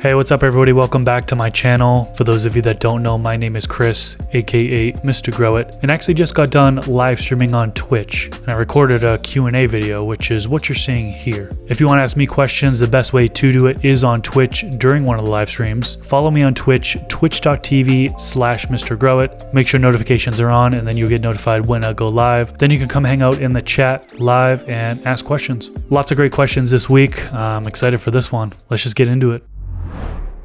Hey, what's up everybody? Welcome back to my channel. For those of you that don't know, my name is Chris, aka Mr. Grow It, and actually just got done live streaming on Twitch. And I recorded a Q&A video, which is what you're seeing here. If you want to ask me questions, the best way to do it is on Twitch during one of the live streams. Follow me on Twitch, twitch.tv/Mr. Grow It. Make sure notifications are on and then you'll get notified when I go live. Then you can come hang out in the chat live and ask questions. Lots of great questions this week. I'm excited for this one. Let's just get into it.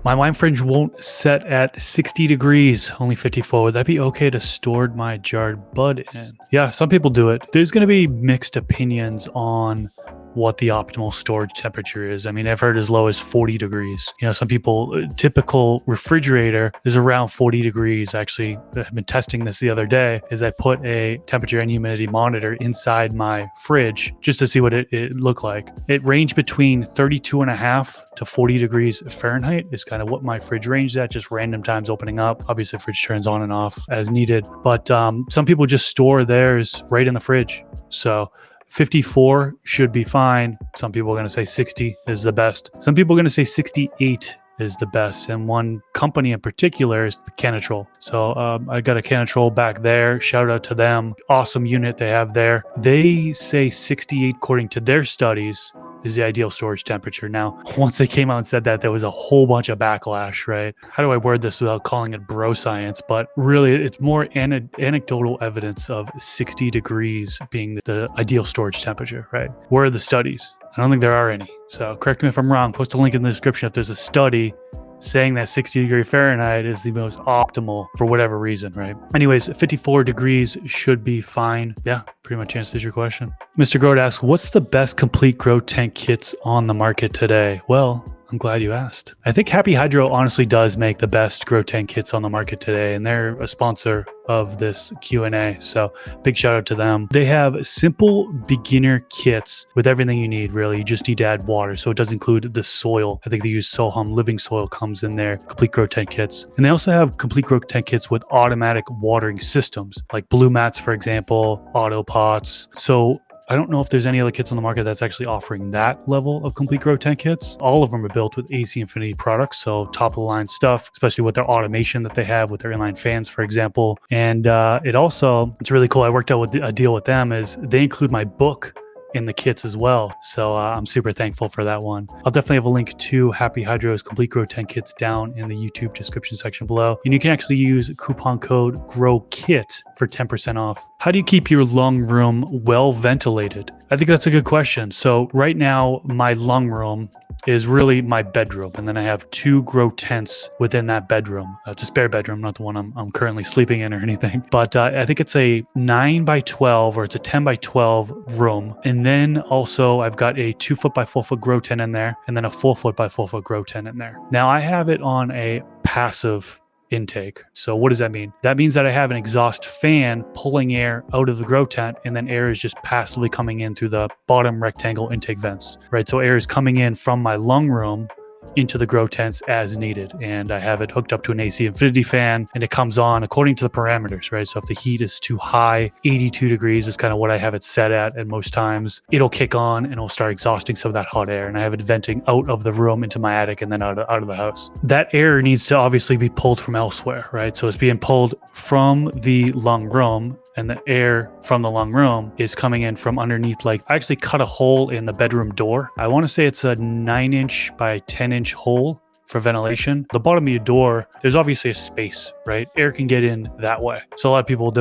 My wine fridge won't set at 60 degrees, only 54. Would that be okay to store my jarred bud in? Yeah, some people do it. There's going to be mixed opinions on what the optimal storage temperature is. I mean, I've heard as low as 40 degrees. You know, some people, typical refrigerator is around 40 degrees. Actually, I've been testing this the other day, is I put a temperature and humidity monitor inside my fridge just to see what it looked like. It ranged between 32.5 to 40 degrees Fahrenheit is kind of what my fridge ranged at, just random times opening up. Obviously, the fridge turns on and off as needed, but some people just store theirs right in the fridge. So 54 should be fine. Some people are going to say 60 is the best. Some people are going to say 68 is the best. And one company in particular is the Canatrol. So I got a Canatrol back there. Shout out to them. Awesome unit they have there. They say 68 according to their studies is the ideal storage temperature. Now, once they came out and said that, there was a whole bunch of backlash, right? How do I word this without calling it bro science? But really, it's more anecdotal evidence of 60 degrees being the ideal storage temperature, right? Where are the studies? I don't think there are any. So correct me if I'm wrong. Post a link in the description if there's a study saying that 60 degree Fahrenheit is the most optimal for whatever reason, right? Anyways, 54 degrees should be fine. Yeah, pretty much answers your question. Mr. Grow It asks, what's the best complete grow tent kits on the market today? Well, I'm glad you asked. I think Happy Hydro honestly does make the best grow tent kits on the market today, and they're a sponsor of this Q&A, so big shout out to them. They have simple beginner kits with everything you need, really. You just need to add water, so it does include the soil. I think they use Sohum living soil comes in their complete grow tent kits. And they also have complete grow tent kits with automatic watering systems, like blue mats, for example, auto pots. So I don't know if there's any other kits on the market that's actually offering that level of complete grow tent kits. All of them are built with AC Infinity products, so top of the line stuff, especially with their automation that they have with their inline fans, for example. And it's really cool. I worked out with a deal with them is they include my book in the kits as well. So I'm super thankful for that one. I'll definitely have a link to Happy Hydro's complete grow tent kits down in the YouTube description section below. And you can actually use coupon code GROWKIT for 10% off. How do you keep your lung room well ventilated? I think that's a good question. So right now, my lung room is really my bedroom, and then I have two grow tents within that bedroom. It's a spare bedroom, not the one I'm currently sleeping in or anything, but I think it's a 9x12 or it's a 10x12 room. And then also I've got a 2 foot by 4 foot grow tent in there, and then a 4 foot by 4 foot grow tent in there. Now I have it on a passive intake. So what does that mean? That means that I have an exhaust fan pulling air out of the grow tent, and then air is just passively coming in through the bottom rectangle intake vents, right? So air is coming in from my lung room into the grow tents as needed. And I have it hooked up to an AC Infinity fan, and it comes on according to the parameters, right? So if the heat is too high, 82 degrees is kind of what I have it set at, and most times it'll kick on and it'll start exhausting some of that hot air, and I have it venting out of the room into my attic and then out of the house. That air needs to obviously be pulled from elsewhere, right? So it's being pulled from the lung room, and the air from the lung room is coming in from underneath. Like, I actually cut a hole in the bedroom door. I want to say it's a 9-inch by 10-inch hole for ventilation. The bottom of your door, there's obviously a space, right? Air can get in that way. So a lot of people,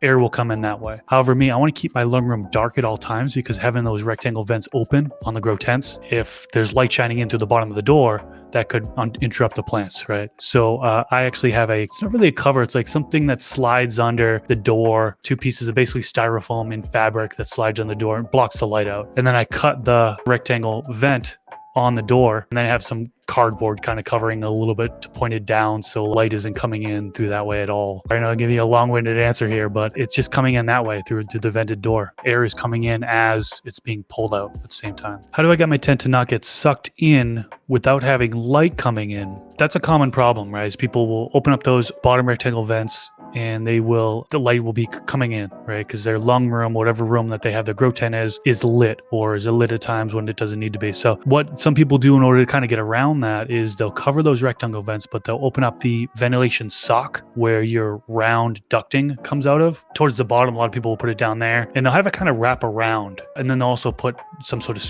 air will come in that way. However, I want to keep my lung room dark at all times, because having those rectangle vents open on the grow tents, if there's light shining in through the bottom of the door, that could interrupt the plants, right? So I actually have it's not really a cover, it's like something that slides under the door, 2 pieces of basically styrofoam in fabric that slides on the door and blocks the light out. And then I cut the rectangle vent on the door, and then I have some cardboard kind of covering a little bit pointed down so light isn't coming in through that way at all. I know I'm giving you a long-winded answer here, but it's just coming in that way through the vented door. Air is coming in as it's being pulled out at the same time. How do I get my tent to not get sucked in without having light coming in? That's a common problem, right? Is people will open up those bottom rectangle vents and the light will be coming in, right? Because their lung room, whatever room that they have the grow tent is lit, or is lit at times when it doesn't need to be. So what some people do in order to kind of get around that is they'll cover those rectangle vents, but they'll open up the ventilation sock where your round ducting comes out of. Towards the bottom, a lot of people will put it down there, and they'll have it kind of wrap around. And then they'll also put some sort of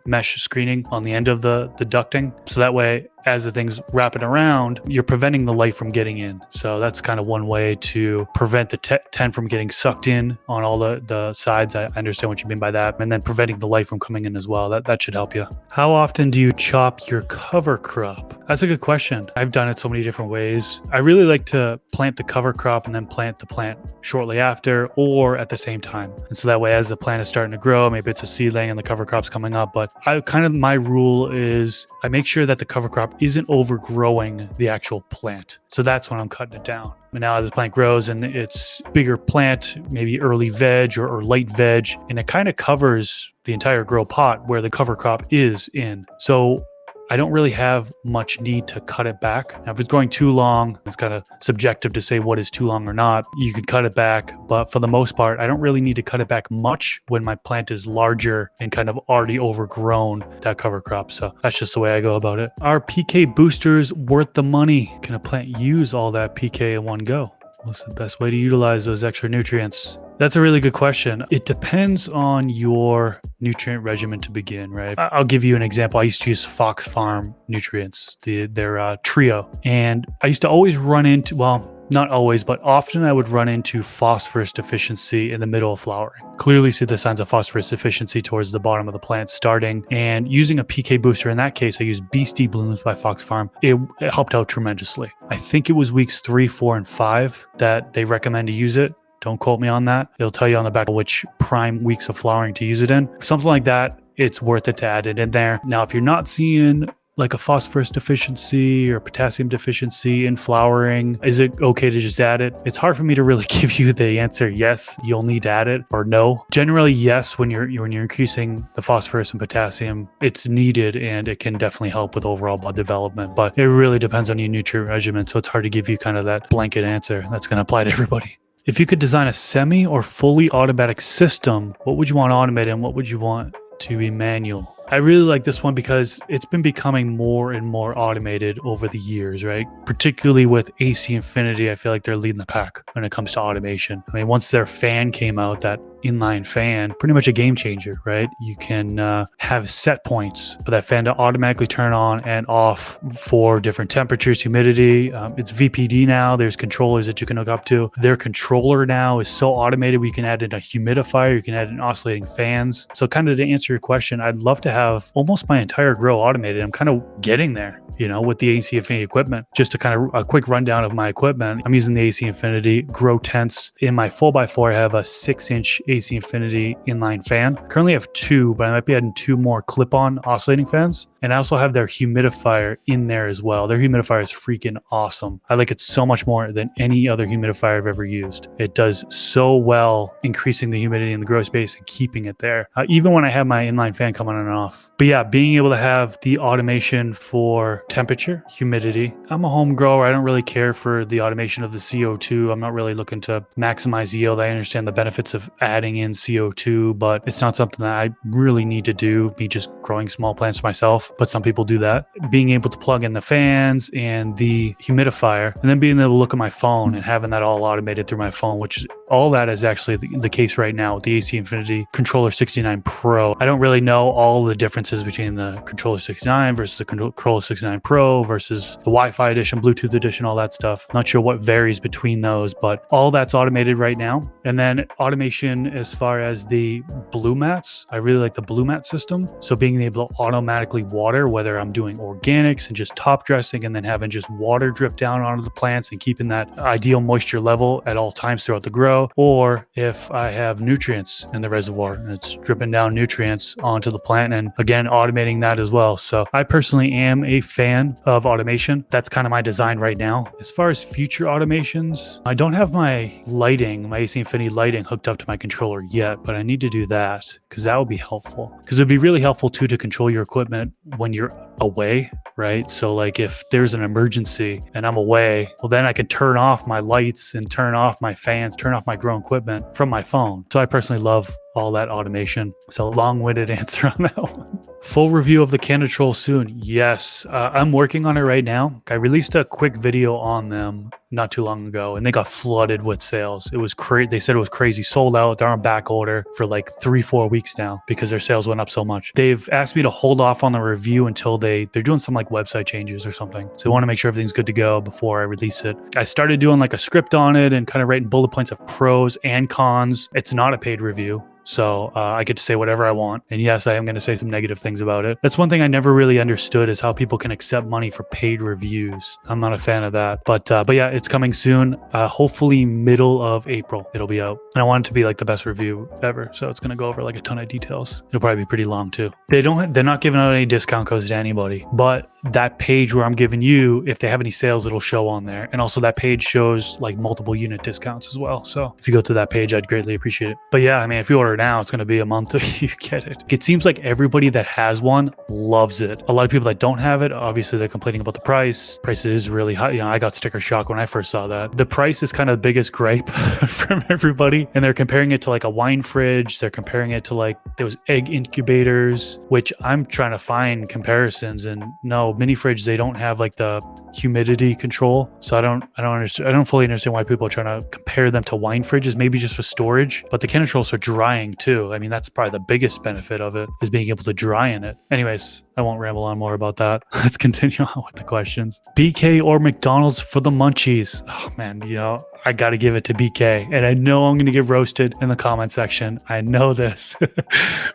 mesh screening on the end of the ducting. So that way, as the thing's wrapping around, you're preventing the light from getting in. So that's kind of one way to prevent the tent from getting sucked in on all the sides. I understand what you mean by that. And then preventing the light from coming in as well. That should help you. How often do you chop your cover crop? That's a good question. I've done it so many different ways. I really like to plant the cover crop and then plant the plant shortly after or at the same time. And so that way, as the plant is starting to grow, maybe it's a seedling and the cover crop's coming up. But my rule is I make sure that the cover crop isn't overgrowing the actual plant. So that's when I'm cutting it down. And now as the plant grows and it's bigger plant, maybe early veg or late veg, and it kind of covers the entire grow pot where the cover crop is in. So I don't really have much need to cut it back. Now, if it's going too long, it's kind of subjective to say what is too long or not. You can cut it back, but for the most part, I don't really need to cut it back much when my plant is larger and kind of already overgrown that cover crop. So that's just the way I go about it. Are PK boosters worth the money? Can a plant use all that PK in one go? What's the best way to utilize those extra nutrients? That's a really good question. It depends on your nutrient regimen to begin, right? I'll give you an example. I used to use Fox Farm nutrients, their trio. And I used to always run into, well, not always, but often I would run into phosphorus deficiency in the middle of flowering. Clearly see the signs of phosphorus deficiency towards the bottom of the plant starting. And using a PK booster, in that case, I used Beastie Blooms by Fox Farm. It helped out tremendously. I think it was weeks 3, 4, and 5 that they recommend to use it. Don't quote me on that. It'll tell you on the back which prime weeks of flowering to use it in. Something like that, it's worth it to add it in there. Now, if you're not seeing like a phosphorus deficiency or potassium deficiency in flowering, is it okay to just add it? It's hard for me to really give you the answer, yes, you'll need to add it, or no. Generally, yes, when you're increasing the phosphorus and potassium, it's needed and it can definitely help with overall bud development, but it really depends on your nutrient regimen. So it's hard to give you kind of that blanket answer that's going to apply to everybody. If you could design a semi or fully automatic system, what would you want automated and what would you want to be manual? I really like this one because it's been becoming more and more automated over the years, right? Particularly with AC Infinity, I feel like they're leading the pack when it comes to automation. I mean, once their fan came out, that inline fan, pretty much a game changer, right? You can have set points for that fan to automatically turn on and off for different temperatures, humidity. It's VPD now. There's controllers that you can hook up to. Their controller now is so automated. We can add in a humidifier. You can add in oscillating fans. So kind of to answer your question, I'd love to have almost my entire grow automated. I'm kind of getting there, with the AC Infinity equipment. Just to kind of a quick rundown of my equipment, I'm using the AC Infinity grow tents. In my 4x4, I have a 6-inch AC Infinity inline fan. Currently I have 2, but I might be adding 2 more clip-on oscillating fans. And I also have their humidifier in there as well. Their humidifier is freaking awesome. I like it so much more than any other humidifier I've ever used. It does so well increasing the humidity in the grow space and keeping it there, even when I have my inline fan coming on and off. But yeah, being able to have the automation for temperature, humidity. I'm a home grower. I don't really care for the automation of the CO2. I'm not really looking to maximize yield. I understand the benefits of adding in CO2, but it's not something that I really need to do, me just growing small plants myself. But some people do that. Being able to plug in the fans and the humidifier, and then being able to look at my phone and having that all automated through my phone, which is all that is actually the case right now with the AC Infinity Controller 69 Pro. I don't really know all the differences between the Controller 69 versus the Controller 69 Pro versus the Wi-Fi edition, Bluetooth edition, all that stuff. Not sure what varies between those, but all that's automated right now. And then automation as far as the blue mats, I really like the blue mat system. So being able to automatically water, whether I'm doing organics and just top dressing and then having just water drip down onto the plants and keeping that ideal moisture level at all times throughout the grow, or if I have nutrients in the reservoir and it's dripping down nutrients onto the plant, and again automating that as well. So I personally am a fan of automation. That's kind of my design right now. As far as future automations, I don't have my AC Infinity lighting hooked up to my controller yet, but I need to do that because that would be helpful. Because it would be really helpful too to control your equipment when you're away, right? So like if there's an emergency and I'm away, well then I can turn off my lights and turn off my fans, turn off my growing equipment from my phone. So I personally love all that automation. So long-winded answer on that one. Full review of the Canada Troll soon. Yes, I'm working on it right now. I released a quick video on them not too long ago, and they got flooded with sales. It was they said it was crazy, sold out. They're on back order for like 3-4 weeks now because their sales went up so much. They've asked me to hold off on the review until they're doing some like website changes or something. So I want to make sure everything's good to go before I release it. I started doing like a script on it and kind of writing bullet points of pros and cons. It's not a paid review. So I get to say whatever I want. And yes, I am going to say some negative things about it. That's one thing I never really understood is how people can accept money for paid reviews. I'm not a fan of that. But yeah, it's coming soon. Hopefully middle of April, it'll be out. And I want it to be like the best review ever. So it's going to go over like a ton of details. It'll probably be pretty long too. They're not giving out any discount codes to anybody. But that page where I'm giving you, if they have any sales, it'll show on there. And also that page shows like multiple unit discounts as well. So if you go to that page, I'd greatly appreciate it. But yeah, I mean, if you order now, it's going to be a month till you get it. It seems like everybody that has one loves it. A lot of people that don't have it, obviously they're complaining about the price. Price is really high. You know, I got sticker shock when I first saw that. The price is kind of the biggest gripe from everybody. And they're comparing it to like a wine fridge. They're comparing it to like those egg incubators, which I'm trying to find comparisons. And no, mini fridge, they don't have like the humidity control. So I don't fully understand why people are trying to compare them to wine fridges, maybe just for storage. But the Canada Trolls are drying too. I mean, that's probably the biggest benefit of it is being able to dry in it. Anyways, I won't ramble on more about that. Let's continue on with the questions. BK or McDonald's for the munchies? Oh man, you know, I got to give it to BK. And I know I'm going to get roasted in the comment section. I know this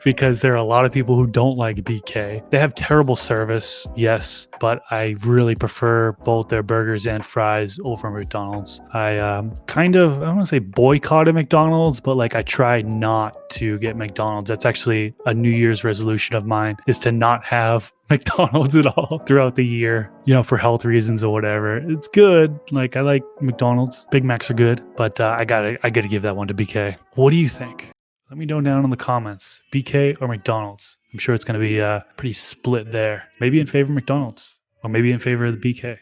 because there are a lot of people who don't like BK. They have terrible service, yes, but I really prefer both their burgers and fries over McDonald's. I I don't want to say boycotted McDonald's, but like I try not to get McDonald's. That's actually a New Year's resolution of mine, is to not have McDonald's at all throughout the year, you know, for health reasons or whatever. It's good. Like I like McDonald's. Big Macs are good, but I gotta give that one to BK. What do you think? Let me know down in the comments. BK or McDonald's? I'm sure it's gonna be pretty split there. Maybe in favor of McDonald's, or maybe in favor of the BK.